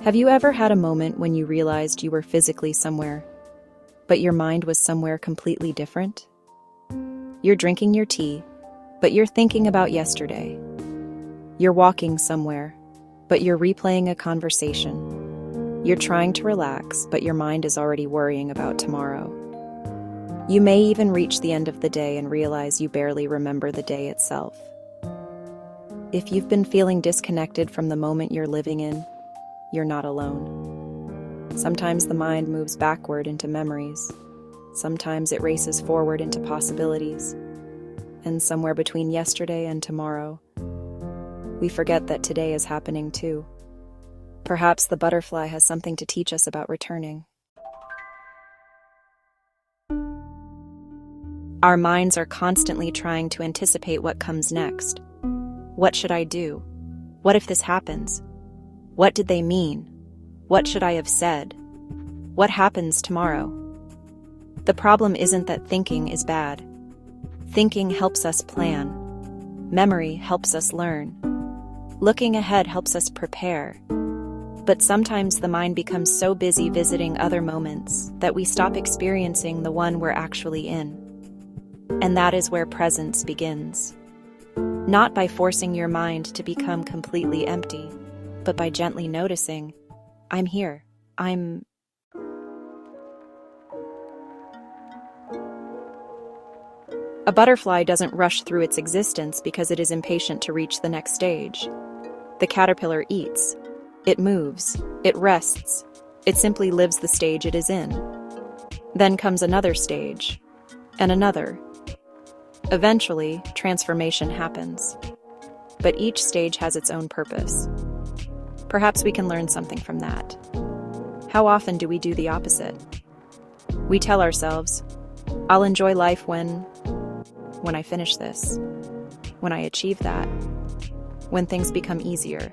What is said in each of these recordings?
Have you ever had a moment when you realized you were physically somewhere, but your mind was somewhere completely different? You're drinking your tea, but you're thinking about yesterday. You're walking somewhere, but you're replaying a conversation. You're trying to relax, but your mind is already worrying about tomorrow. You may even reach the end of the day and realize you barely remember the day itself. If you've been feeling disconnected from the moment you're living in, you're not alone. Sometimes the mind moves backward into memories. Sometimes it races forward into possibilities. And somewhere between yesterday and tomorrow, we forget that today is happening too. Perhaps the butterfly has something to teach us about returning. Our minds are constantly trying to anticipate what comes next. What should I do? What if this happens? What did they mean? What should I have said? What happens tomorrow? The problem isn't that thinking is bad. Thinking helps us plan. Memory helps us learn. Looking ahead helps us prepare. But sometimes the mind becomes so busy visiting other moments that we stop experiencing the one we're actually in. And that is where presence begins. Not by forcing your mind to become completely empty, but by gently noticing, I'm here. A butterfly doesn't rush through its existence because it is impatient to reach the next stage. The caterpillar eats. It moves. It rests. It simply lives the stage it is in. Then comes another stage, and another. Eventually, transformation happens. But each stage has its own purpose. Perhaps we can learn something from that. How often do we do the opposite? We tell ourselves, I'll enjoy life when I finish this, when I achieve that, when things become easier,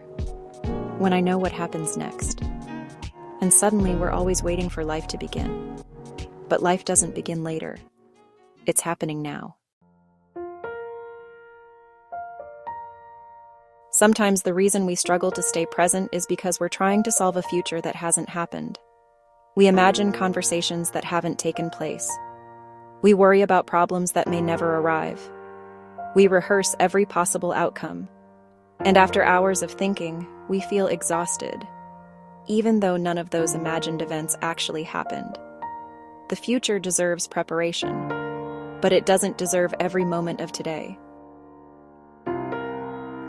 when I know what happens next. And suddenly we're always waiting for life to begin. But life doesn't begin later. It's happening now. Sometimes the reason we struggle to stay present is because we're trying to solve a future that hasn't happened. We imagine conversations that haven't taken place. We worry about problems that may never arrive. We rehearse every possible outcome. And after hours of thinking, we feel exhausted, even though none of those imagined events actually happened. The future deserves preparation, but it doesn't deserve every moment of today.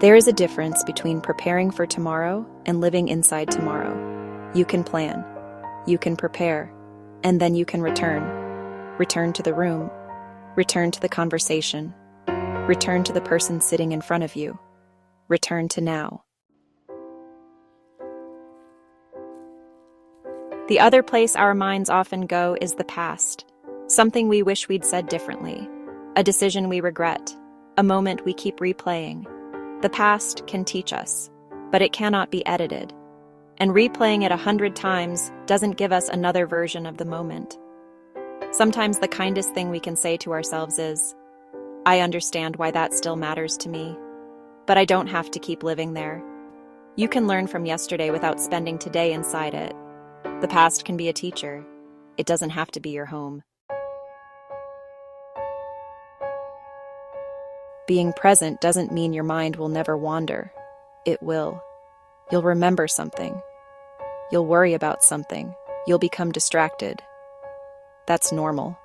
There is a difference between preparing for tomorrow and living inside tomorrow. You can plan, you can prepare, and then you can return. Return to the room, return to the conversation, return to the person sitting in front of you, return to now. The other place our minds often go is the past, something we wish we'd said differently, a decision we regret, a moment we keep replaying. The past can teach us, but it cannot be edited, and replaying it 100 times doesn't give us another version of the moment. Sometimes the kindest thing we can say to ourselves is, I understand why that still matters to me, but I don't have to keep living there. You can learn from yesterday without spending today inside it. The past can be a teacher. It doesn't have to be your home. Being present doesn't mean your mind will never wander. It will. You'll remember something. You'll worry about something. You'll become distracted. That's normal.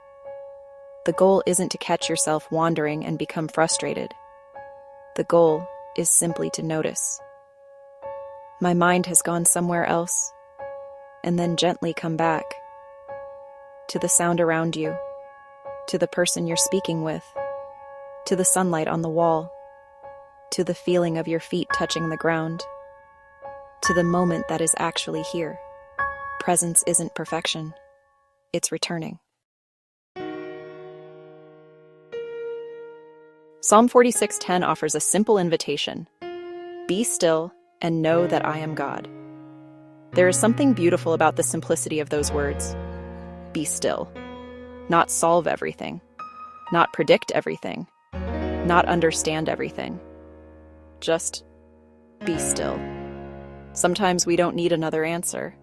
The goal isn't to catch yourself wandering and become frustrated. The goal is simply to notice. My mind has gone somewhere else, and then gently come back to the sound around you, to the person you're speaking with, to the sunlight on the wall, to the feeling of your feet touching the ground, to the moment that is actually here. Presence isn't perfection, it's returning. Psalm 46:10 offers a simple invitation. Be still and know that I am God. There is something beautiful about the simplicity of those words. Be still. Not solve everything. Not predict everything. Not understand everything. Just be still. Sometimes we don't need another answer.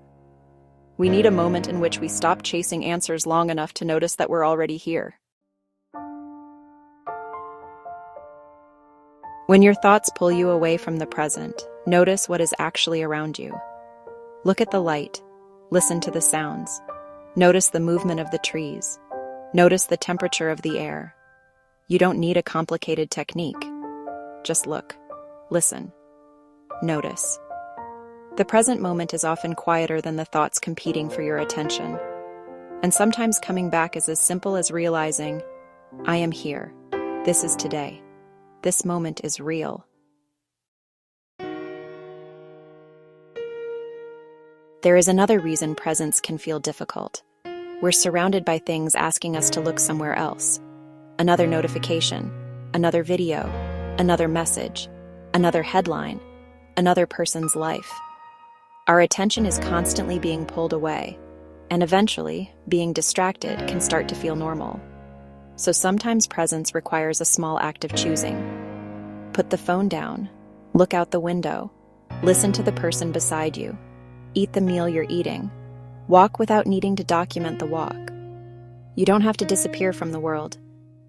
We need a moment in which we stop chasing answers long enough to notice that we're already here. When your thoughts pull you away from the present, notice what is actually around you. Look at the light. Listen to the sounds. Notice the movement of the trees. Notice the temperature of the air. You don't need a complicated technique. Just look, listen, notice. The present moment is often quieter than the thoughts competing for your attention. And sometimes coming back is as simple as realizing, I am here. This is today. This moment is real. There is another reason presence can feel difficult. We're surrounded by things asking us to look somewhere else. Another notification, another video, another message, another headline, another person's life. Our attention is constantly being pulled away, and eventually, being distracted can start to feel normal. So sometimes presence requires a small act of choosing. Put the phone down, look out the window, listen to the person beside you, eat the meal you're eating, walk without needing to document the walk. You don't have to disappear from the world.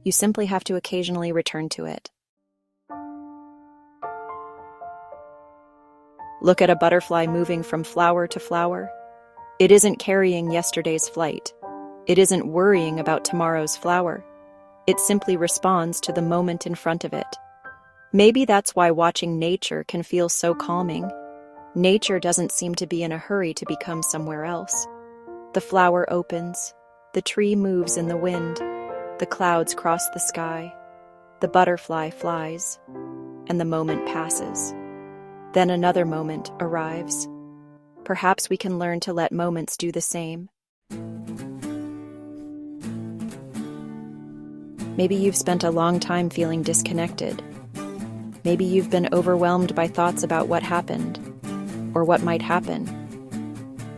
You simply have to occasionally return to it. Look at a butterfly moving from flower to flower. It isn't carrying yesterday's flight. It isn't worrying about tomorrow's flower. It simply responds to the moment in front of it. Maybe that's why watching nature can feel so calming. Nature doesn't seem to be in a hurry to become somewhere else. The flower opens, the tree moves in the wind, the clouds cross the sky, the butterfly flies, and the moment passes. Then another moment arrives. Perhaps we can learn to let moments do the same. Maybe you've spent a long time feeling disconnected. Maybe you've been overwhelmed by thoughts about what happened, or what might happen.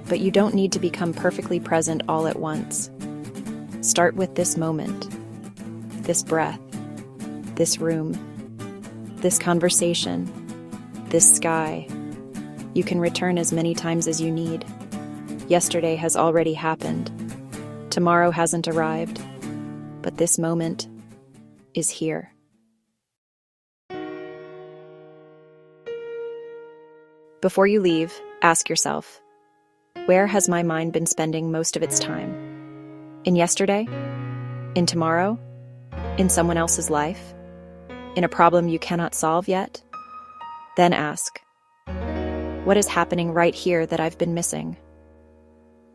But you don't need to become perfectly present all at once. Start with this moment, this breath, this room, this conversation, this sky. You can return as many times as you need. Yesterday has already happened. Tomorrow hasn't arrived. But this moment is here. Before you leave, ask yourself, where has my mind been spending most of its time? In yesterday? In tomorrow? In someone else's life? In a problem you cannot solve yet? Then ask, what is happening right here that I've been missing?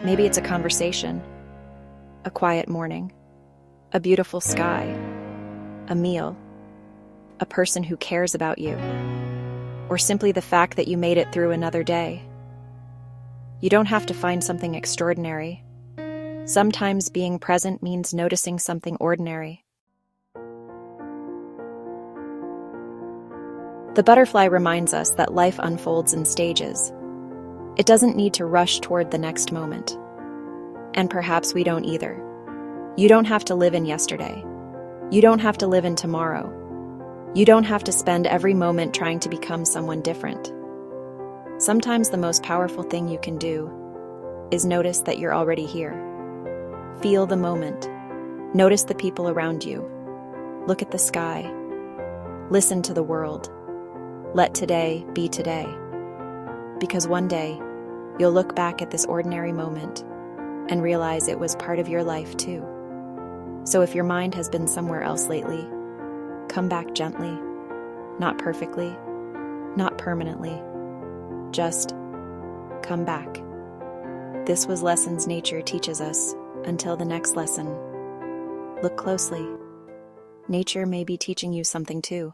Maybe it's a conversation, a quiet morning, a beautiful sky, a meal, a person who cares about you, or simply the fact that you made it through another day. You don't have to find something extraordinary. Sometimes being present means noticing something ordinary. The butterfly reminds us that life unfolds in stages. It doesn't need to rush toward the next moment. And perhaps we don't either. You don't have to live in yesterday. You don't have to live in tomorrow. You don't have to spend every moment trying to become someone different. Sometimes the most powerful thing you can do is notice that you're already here. Feel the moment. Notice the people around you. Look at the sky. Listen to the world. Let today be today. Because one day, you'll look back at this ordinary moment and realize it was part of your life too. So if your mind has been somewhere else lately, come back gently, not perfectly, not permanently. Just come back. This was Lessons Nature Teaches Us. Until the next lesson, look closely. Nature may be teaching you something too.